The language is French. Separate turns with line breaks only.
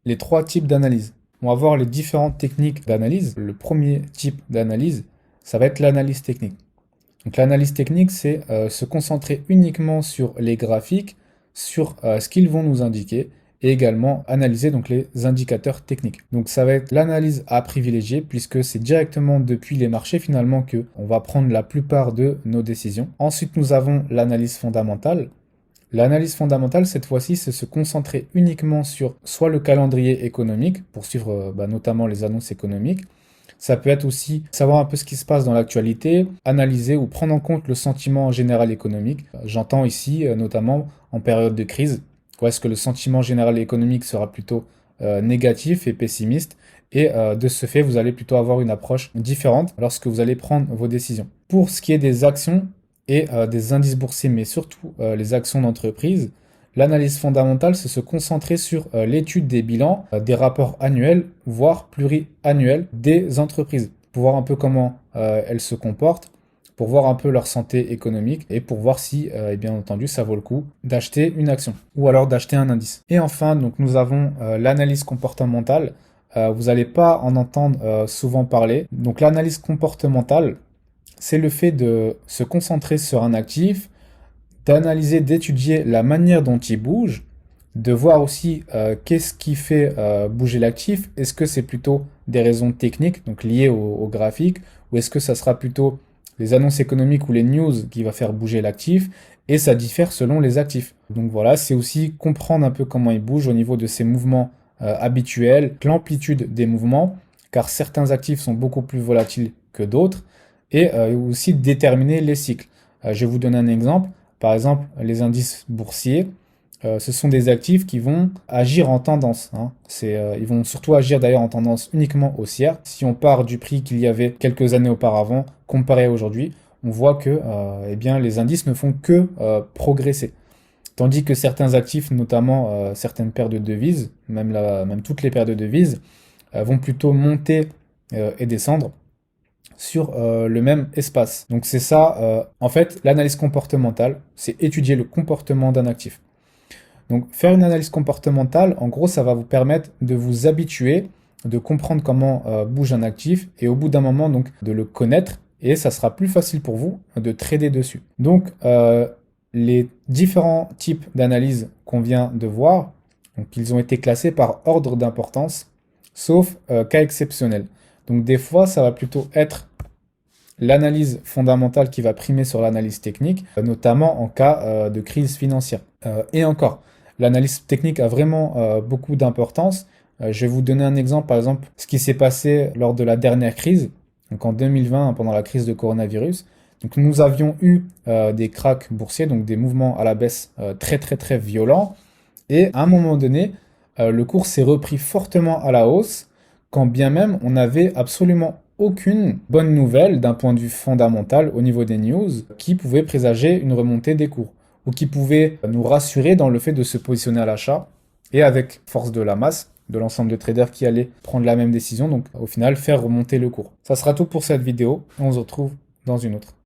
les trois types d'analyse. On va voir les différentes techniques d'analyse. Le premier type d'analyse, ça va être l'analyse technique. Donc l'analyse technique, c'est se concentrer uniquement sur les graphiques, sur ce qu'ils vont nous indiquer, et également analyser donc les indicateurs techniques. Donc ça va être l'analyse à privilégier, puisque c'est directement depuis les marchés finalement que on va prendre la plupart de nos décisions. Ensuite, nous avons l'analyse fondamentale. L'analyse fondamentale, cette fois-ci, c'est se concentrer uniquement sur soit le calendrier économique, pour suivre notamment les annonces économiques. Ça peut être aussi savoir un peu ce qui se passe dans l'actualité, analyser ou prendre en compte le sentiment général économique. J'entends ici notamment en période de crise, où est-ce que le sentiment général économique sera plutôt négatif et pessimiste, et de ce fait, vous allez plutôt avoir une approche différente lorsque vous allez prendre vos décisions. Pour ce qui est des actions et des indices boursiers, mais surtout les actions d'entreprise, l'analyse fondamentale, c'est se concentrer sur l'étude des bilans, des rapports annuels, voire pluriannuels des entreprises, pour voir un peu comment elles se comportent, pour voir un peu leur santé économique et pour voir si, bien entendu, ça vaut le coup d'acheter une action ou alors d'acheter un indice. Et enfin, donc, nous avons l'analyse comportementale. Vous n'allez pas en entendre souvent parler. Donc l'analyse comportementale, c'est le fait de se concentrer sur un actif, d'analyser, d'étudier la manière dont il bouge, de voir aussi qu'est-ce qui fait bouger l'actif. Est-ce que c'est plutôt des raisons techniques, donc liées au graphique, ou est-ce que ça sera plutôt les annonces économiques ou les news qui va faire bouger l'actif, et ça diffère selon les actifs. Donc voilà, c'est aussi comprendre un peu comment il bouge au niveau de ses mouvements habituels, l'amplitude des mouvements, car certains actifs sont beaucoup plus volatiles que d'autres, et aussi déterminer les cycles. Je vais vous donner un exemple. Par exemple, les indices boursiers, ce sont des actifs qui vont agir en tendance. Ils vont surtout agir d'ailleurs en tendance uniquement haussière. Si on part du prix qu'il y avait quelques années auparavant, comparé à aujourd'hui, on voit que les indices ne font que progresser. Tandis que certains actifs, notamment certaines paires de devises, même toutes les paires de devises, vont plutôt monter et descendre sur le même espace. Donc c'est ça, en fait, l'analyse comportementale, c'est étudier le comportement d'un actif. Donc faire une analyse comportementale, en gros, ça va vous permettre de vous habituer, de comprendre comment bouge un actif, et au bout d'un moment, donc, de le connaître, et ça sera plus facile pour vous de trader dessus. Donc les différents types d'analyse qu'on vient de voir, donc ils ont été classés par ordre d'importance, sauf cas exceptionnel. Donc des fois, ça va plutôt être l'analyse fondamentale qui va primer sur l'analyse technique, notamment en cas de crise financière. Et encore, l'analyse technique a vraiment beaucoup d'importance. Je vais vous donner un exemple, par exemple, ce qui s'est passé lors de la dernière crise, donc en 2020, pendant la crise de coronavirus. Donc nous avions eu des cracks boursiers, donc des mouvements à la baisse très violents. Et à un moment donné, le cours s'est repris fortement à la hausse, quand bien même on n'avait absolument aucune bonne nouvelle d'un point de vue fondamental au niveau des news qui pouvait présager une remontée des cours ou qui pouvait nous rassurer dans le fait de se positionner à l'achat et avec force de la masse de l'ensemble de traders qui allaient prendre la même décision, donc au final faire remonter le cours. Ça sera tout pour cette vidéo, on se retrouve dans une autre.